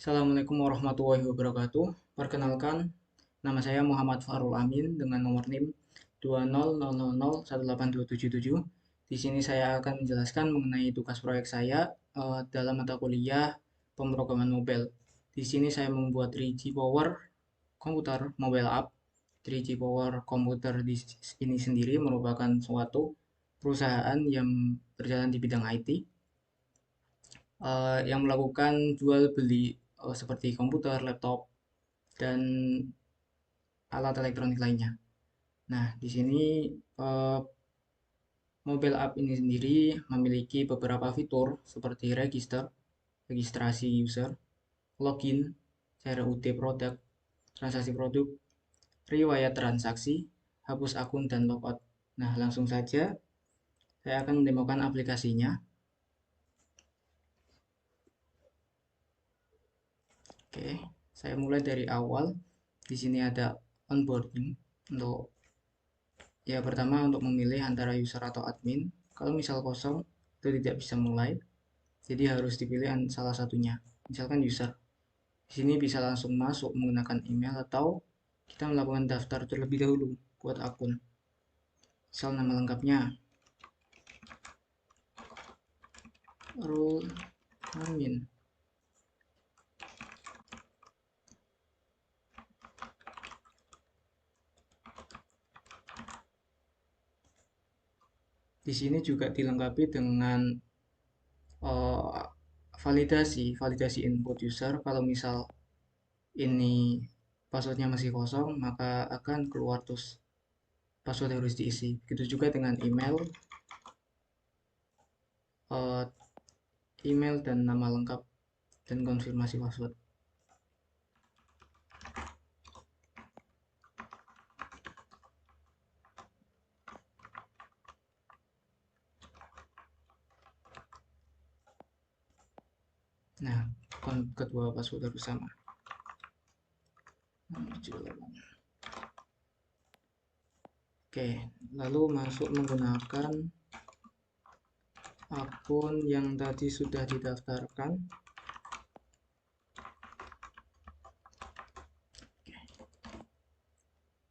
Assalamualaikum warahmatullahi wabarakatuh. Perkenalkan, nama saya Muhammad Farul Amin dengan nomor NIM 20000182777. Di sini saya akan menjelaskan mengenai tugas proyek saya dalam mata kuliah pemrograman mobile. Di sini saya membuat 3G Power komputer mobile app. 3G Power komputer di ini sendiri merupakan suatu perusahaan yang berjalan di bidang IT yang melakukan jual beli seperti komputer, laptop, dan alat elektronik lainnya. Nah, di sini eh, mobile app ini sendiri memiliki beberapa fitur seperti registrasi user, login, CRUD produk, transaksi produk, riwayat transaksi, hapus akun, dan logout. Nah, langsung saja saya akan mendemokan aplikasinya. Oke, saya mulai dari awal. Di sini ada onboarding untuk ya pertama untuk memilih antara user atau admin. Kalau misal kosong itu tidak bisa mulai, jadi harus dipilih salah satunya. Misalkan user. Di sini bisa langsung masuk menggunakan email atau kita melakukan daftar terlebih dahulu buat akun. Misal nama lengkapnya Rul Amin. Di sini juga dilengkapi dengan uh, validasi input user. Kalau misal ini passwordnya masih kosong, maka akan keluar terus password harus diisi. Begitu juga dengan email, uh, email dan nama lengkap dan konfirmasi password. Nah, kedua password harus sama. Oke, lalu masuk menggunakan akun yang tadi sudah didaftarkan.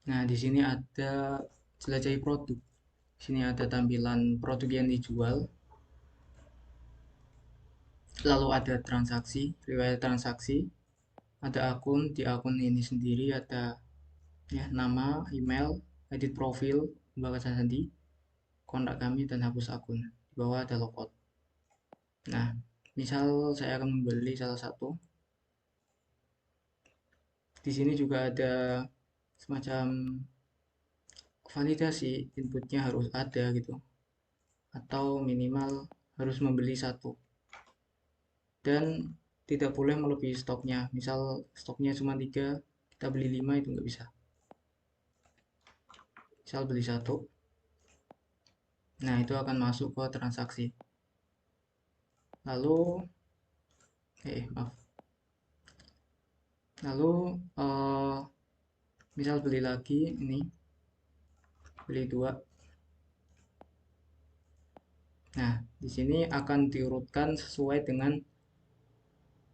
Nah, di sini ada jelajahi produk. Di sini ada tampilan produk yang dijual. Lalu ada transaksi, riwayat transaksi, ada akun. Di akun ini sendiri ada ya nama, email, edit profil, bakal sandi, kontak kami, dan hapus akun. Di bawah ada logout. Nah, misal saya akan membeli salah satu. Di sini juga ada semacam validasi inputnya harus ada gitu, atau minimal harus membeli satu, dan tidak boleh melebihi stoknya. Misal stoknya cuma 3, kita beli 5 itu nggak bisa. Misal beli satu, nah itu akan masuk ke transaksi. Lalu maaf, lalu misal beli lagi, ini beli 2. Nah, di sini akan diurutkan sesuai dengan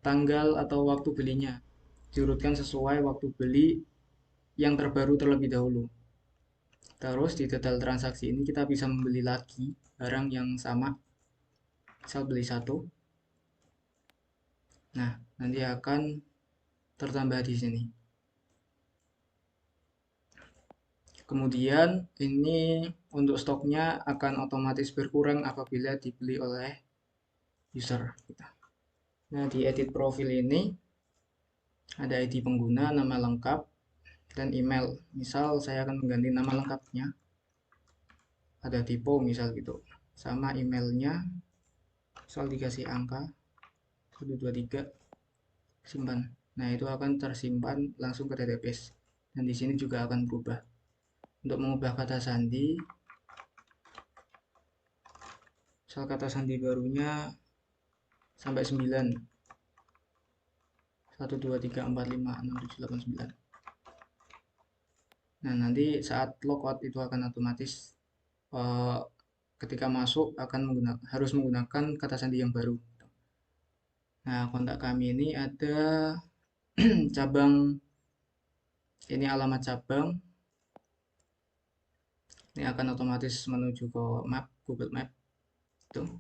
tanggal atau waktu belinya. Diurutkan sesuai waktu beli yang terbaru terlebih dahulu. Terus di detail transaksi ini kita bisa membeli lagi barang yang sama. Misal beli satu. Nah, nanti akan tertambah di sini. Kemudian ini untuk stoknya akan otomatis berkurang apabila dibeli oleh user. Nah, di edit profil ini ada ID pengguna, nama lengkap, dan email. Misal saya akan mengganti nama lengkapnya, ada typo misal gitu, sama emailnya, misal dikasih angka 123, simpan. Nah, itu akan tersimpan langsung ke database, dan di sini juga akan berubah. Untuk mengubah kata sandi, misal kata sandi barunya sampai 9, 1 2 3 4 5 6 7 8 9. Nah, nanti saat logout itu akan otomatis ketika masuk akan harus menggunakan kata sandi yang baru. Nah, kontak kami ini ada cabang, ini alamat cabang, ini akan otomatis menuju ke map, Google Map. Tuh.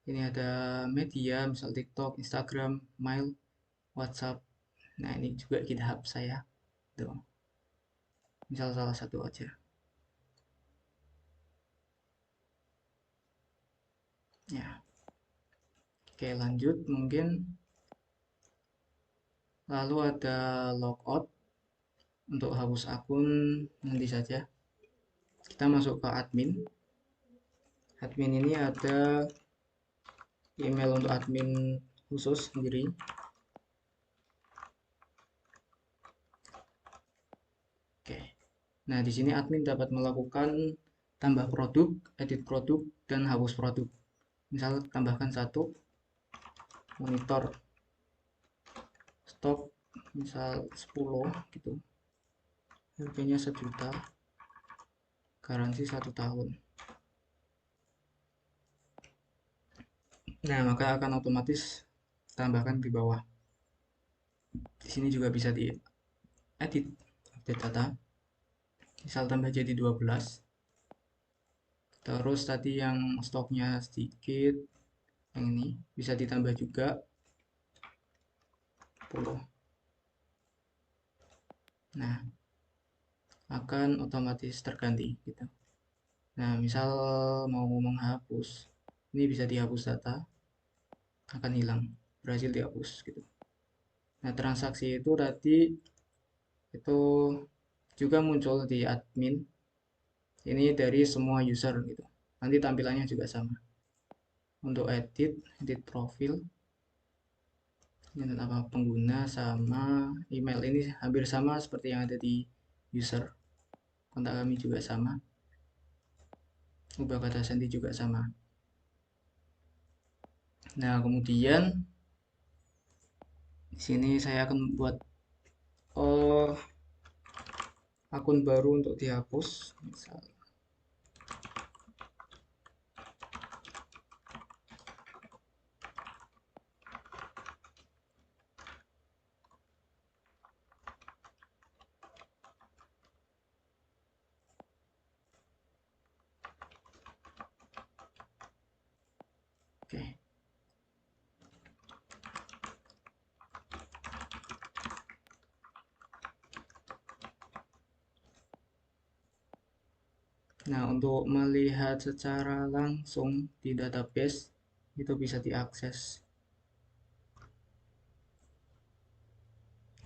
Ini ada media, misal TikTok, Instagram, Mail, WhatsApp. Nah, ini juga GitHub saya. Tuh. Misal salah satu aja. Ya. Oke, lanjut mungkin. Lalu ada logout. Untuk hapus akun nanti saja. Kita masuk ke admin. Admin ini ada email untuk admin khusus sendiri. Oke. Nah, di sini admin dapat melakukan tambah produk, edit produk, dan hapus produk. Misal tambahkan satu monitor stok misal 10 gitu. Harganya 1 juta, garansi 1 tahun. Nah, maka akan otomatis tambahkan di bawah. Di sini juga bisa di edit update data. Misal tambah jadi 12. Terus tadi yang stoknya sedikit, yang ini bisa ditambah juga 10. Nah, akan otomatis terganti gitu. Nah, misal mau menghapus, ini bisa dihapus data, akan hilang, berhasil dihapus gitu. Nah, transaksi itu tadi itu juga muncul di admin. Ini dari semua user gitu. Nanti tampilannya juga sama. Untuk edit profil, ini apa pengguna sama email ini hampir sama seperti yang ada di user. Kontak kami juga sama. Ubah kata sandi juga sama. Nah, kemudian di sini saya akan buat oh, akun baru untuk dihapus. Misal. Oke. Nah, untuk melihat secara langsung di database itu bisa diakses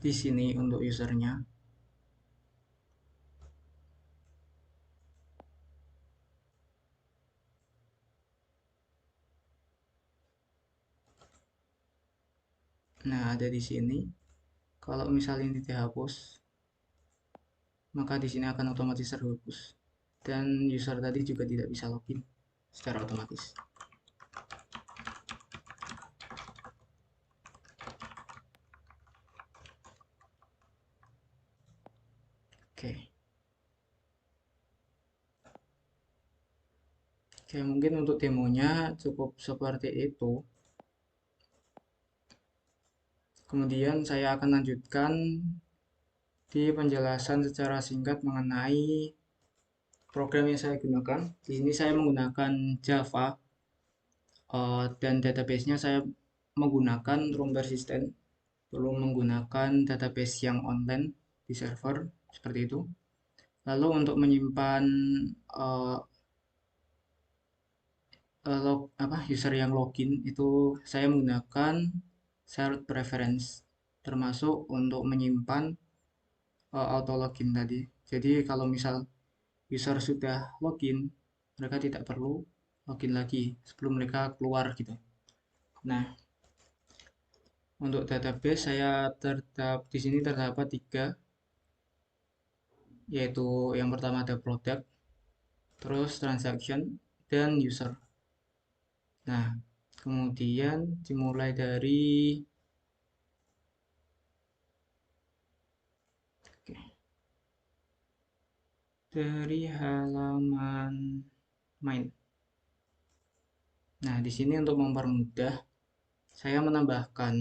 di sini untuk usernya. Nah, ada di sini. Kalau misalnya ini dihapus, maka di sini akan otomatis terhapus. Dan user tadi juga tidak bisa login secara otomatis. Oke. Oke, mungkin untuk demonya cukup seperti itu. Kemudian saya akan lanjutkan di penjelasan secara singkat mengenai program yang saya gunakan. Di sini saya menggunakan Java dan database-nya saya menggunakan room persistent, belum menggunakan database yang online di server seperti itu. Lalu untuk menyimpan uh, user yang login itu saya menggunakan shared preference, termasuk untuk menyimpan auto login tadi. Jadi kalau misal user sudah login, mereka tidak perlu login lagi sebelum mereka keluar gitu. Nah, untuk database saya di sini terdapat 3, yaitu yang pertama ada product, terus transaction, dan user. Nah, kemudian dimulai dari halaman main. Nah, di sini untuk mempermudah saya menambahkan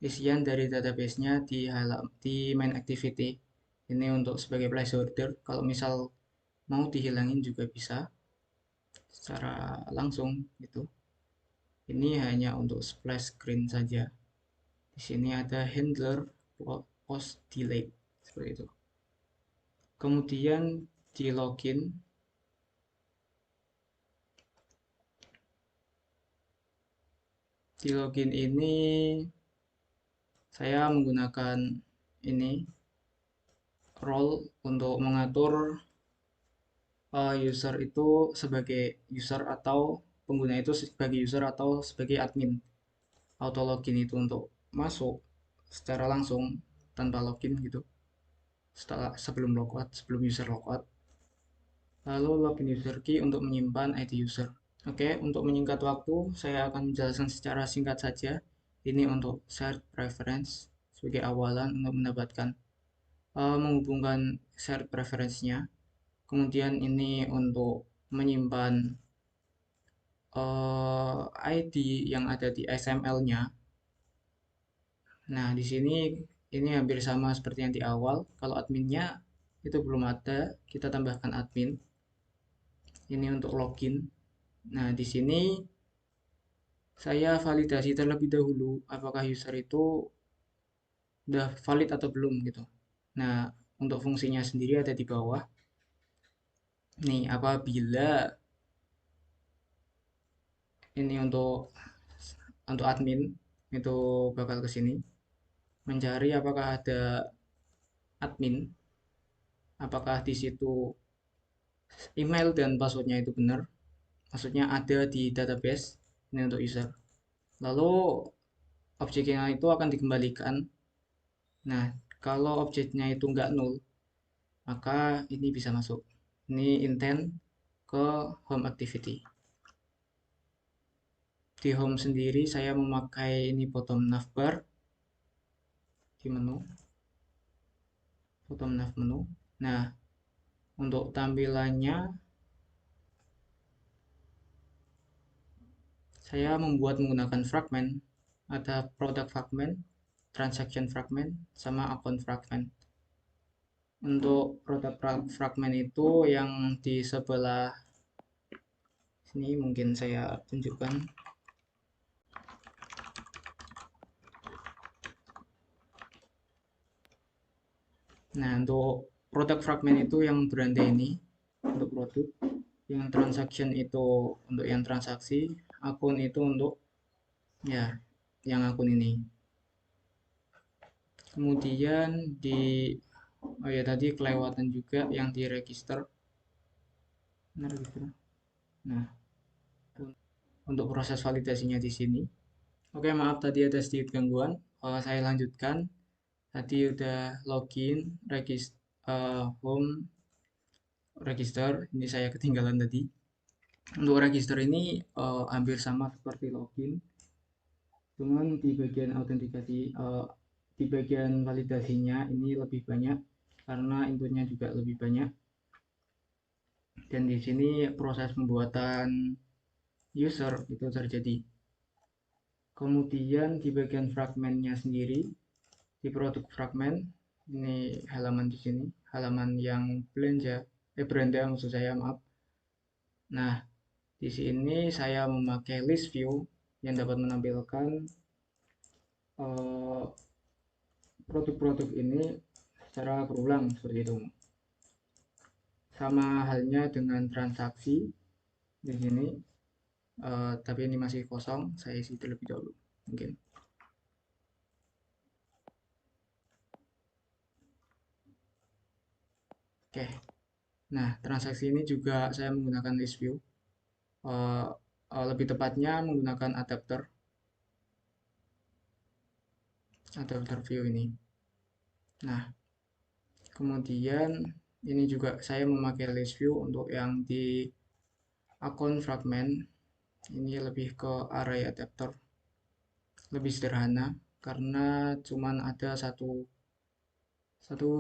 isian dari database-nya di main activity. Ini untuk sebagai placeholder. Kalau misal mau dihilangin juga bisa secara langsung gitu. Ini hanya untuk splash screen saja. Di sini ada handler post delete seperti itu. Kemudian di login, ini saya menggunakan ini role untuk mengatur user itu sebagai user atau pengguna itu sebagai user atau sebagai admin. Auto login itu untuk masuk secara langsung tanpa login gitu. Sebelum user logout. Lalu login user key untuk menyimpan ID user. Oke, untuk menyingkat waktu, saya akan menjelaskan secara singkat saja. Ini untuk shared preference sebagai awalan untuk mendapatkan menghubungkan shared preference-nya. Kemudian ini untuk menyimpan ID yang ada di XML-nya. Nah, di sini ini hampir sama seperti yang di awal. Kalau adminnya itu belum ada, kita tambahkan admin. Ini untuk login. Nah, di sini saya validasi terlebih dahulu apakah user itu udah valid atau belum gitu. Nah, untuk fungsinya sendiri ada di bawah. Nih, apabila ini untuk admin itu bakal ke sini mencari apakah ada admin, apakah di situ email dan passwordnya itu benar, maksudnya ada di database ini untuk user. Lalu objeknya itu akan dikembalikan. Nah, kalau objeknya itu nggak null, maka ini bisa masuk. Ini intent ke home activity. Di home sendiri saya memakai ini bottom navbar di menu, bottom nav menu. Nah, untuk tampilannya saya membuat menggunakan fragment. Ada product fragment, transaction fragment, sama account fragment. Untuk product fragment itu yang di sebelah sini mungkin saya tunjukkan. Nah, untuk produk fragment itu yang beranda ini untuk produk, yang transaction itu untuk yang transaksi, akun itu untuk ya yang akun ini. Kemudian di oh ya tadi kelewatan juga yang di register. Nah, untuk proses validasinya di sini. Oke, maaf tadi ada sedikit gangguan. Saya lanjutkan. Tadi udah login, home, register. Ini saya ketinggalan tadi. Untuk register ini hampir sama seperti login, cuman di bagian autentikasi, di bagian validasinya ini lebih banyak karena inputnya juga lebih banyak. Dan di sini proses pembuatan user itu terjadi. Kemudian di bagian fragmentnya sendiri, di produk fragment, ini halaman di sini, halaman yang beranda maksud saya, maaf. Nah, di sini saya memakai list view yang dapat menampilkan eh, produk-produk ini secara berulang seperti itu. Sama halnya dengan transaksi di sini, tapi ini masih kosong, saya isi terlebih dahulu mungkin. Oke, nah transaksi ini juga saya menggunakan list view, uh, lebih tepatnya menggunakan adapter view ini. Nah, kemudian ini juga saya memakai list view untuk yang di akun fragment. Ini lebih ke array adapter, lebih sederhana karena cuman ada satu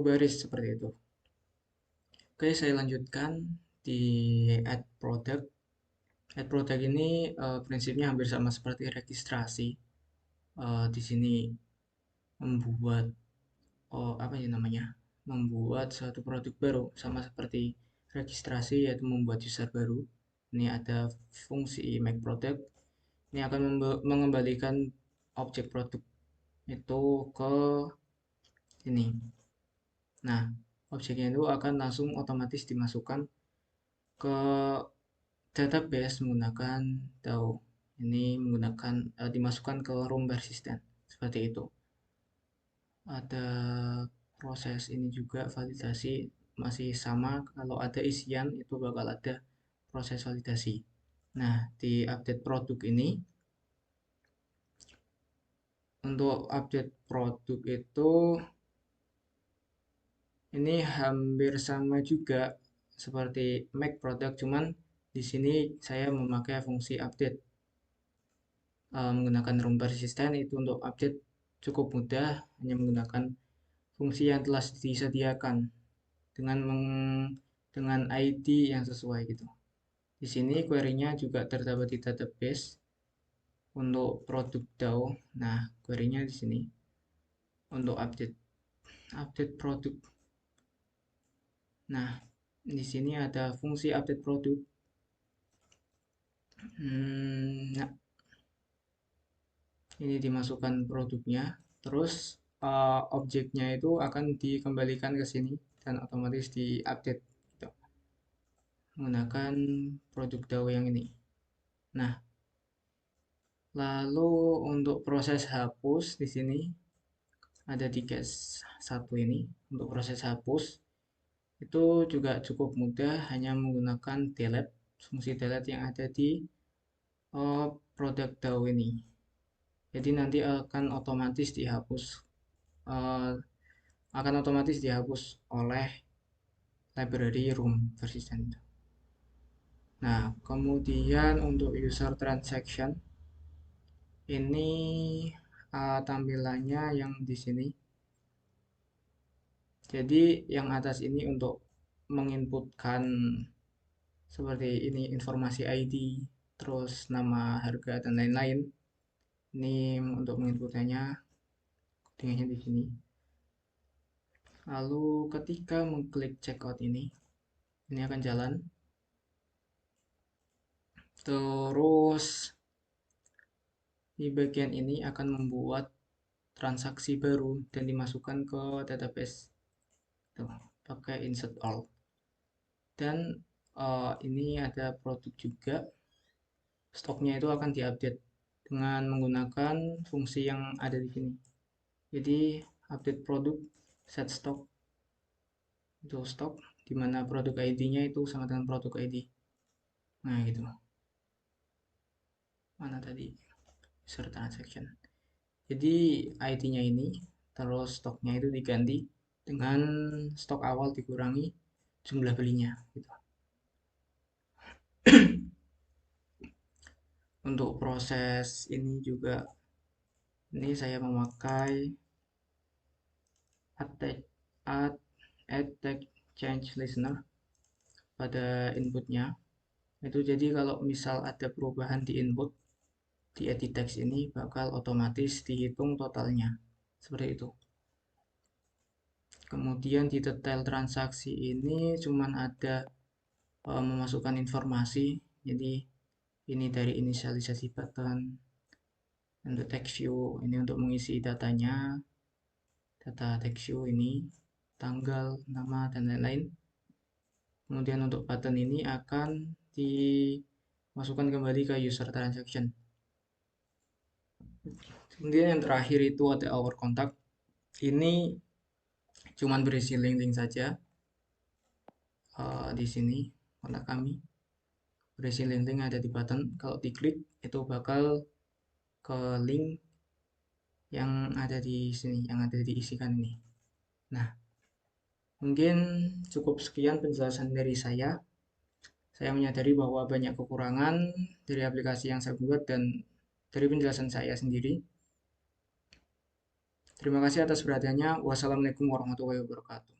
baris seperti itu. Oke, saya lanjutkan di add product. Add product ini prinsipnya hampir sama seperti registrasi. Di sini membuat apa ya namanya? Membuat suatu produk baru sama seperti registrasi yaitu membuat user baru. Ini ada fungsi make product. Ini akan mengembalikan objek produk itu ke sini. Nah, objeknya itu akan langsung otomatis dimasukkan ke database menggunakan DAO. Ini menggunakan dimasukkan ke room persistent seperti itu. Ada proses ini juga validasi masih sama, kalau ada isian itu bakal ada proses validasi. Nah, di update produk ini untuk update produk itu ini hampir sama juga seperti make product, cuman di sini saya memakai fungsi update menggunakan room persistent. Itu untuk update cukup mudah, hanya menggunakan fungsi yang telah disediakan dengan dengan ID yang sesuai gitu. Di sini query-nya juga terdapat di database untuk produk DAO. Nah, query-nya di sini untuk update produk. Nah, di sini ada fungsi update produk. Nah, ini dimasukkan produknya, terus objeknya itu akan dikembalikan ke sini dan otomatis diupdate gitu, menggunakan produk DAO yang ini. Nah, lalu untuk proses hapus di sini ada di case 1 ini. Untuk proses hapus itu juga cukup mudah, hanya menggunakan delete, fungsi delete yang ada di produk DAO ini. Jadi nanti akan otomatis dihapus oleh library room persistent. Nah, kemudian untuk user transaction ini tampilannya yang di sini. Jadi yang atas ini untuk menginputkan seperti ini informasi ID, terus nama, harga dan lain-lain. Ini untuk menginputnya, codingannya di sini. Lalu ketika mengklik checkout ini akan jalan. Terus di bagian ini akan membuat transaksi baru dan dimasukkan ke database. Tuh, pakai insert all. Dan ini ada produk juga. Stoknya itu akan diupdate dengan menggunakan fungsi yang ada di sini. Jadi update produk set stock itu stok, dimana produk ID-nya itu sama dengan produk ID. Nah gitu. Mana tadi user transaction. Jadi ID-nya ini terus stoknya itu diganti dengan stok awal dikurangi jumlah belinya gitu. Untuk proses ini juga ini saya memakai add text change listener pada inputnya. Itu jadi kalau misal ada perubahan di input di edit text ini bakal otomatis dihitung totalnya seperti itu. Kemudian di detail transaksi ini cuman ada memasukkan informasi. Jadi ini dari inisialisasi button. Untuk text view ini untuk mengisi datanya, data text view ini tanggal, nama dan lain-lain. Kemudian untuk button ini akan dimasukkan kembali ke user transaction. Kemudian yang terakhir itu ada our contact. Ini cuman berisi link-link saja. Di sini kontak kami berisi link-link ada di button. Kalau diklik itu bakal ke link yang ada di sini, yang ada diisikan ini. Nah, mungkin cukup sekian penjelasan dari saya. Saya menyadari bahwa banyak kekurangan dari aplikasi yang saya buat dan dari penjelasan saya sendiri. Terima kasih atas perhatiannya. Wassalamualaikum warahmatullahi wabarakatuh.